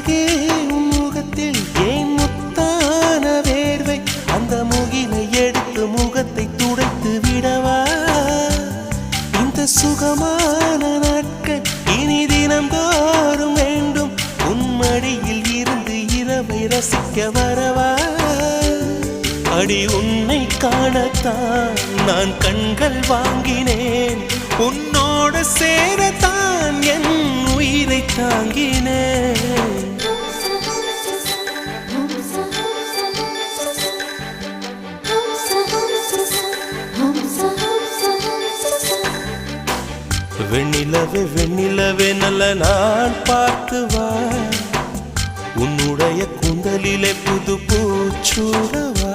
முகத்தில் ஏன் முத்தான வேர்வை அந்த முகிலை எடுத்து முகத்தை துடைத்து விடவா இந்த சுகமான நாட்கள் இனி தினம்தோறும் வேண்டும் உன்மடியில் இருந்து இரவை ரசிக்க வரவா அடி உன்னை காணத்தான் நான் கண்கள் வாங்கினேன் உன்னோட சேரத்தான் என் உயிரை தாங்கினேன் வெண்ணிலவே வெண்ணிலவே நல்ல நான் பார்த்து வா உன்னுடைய கூந்தலிலே புது பூச்சூடவா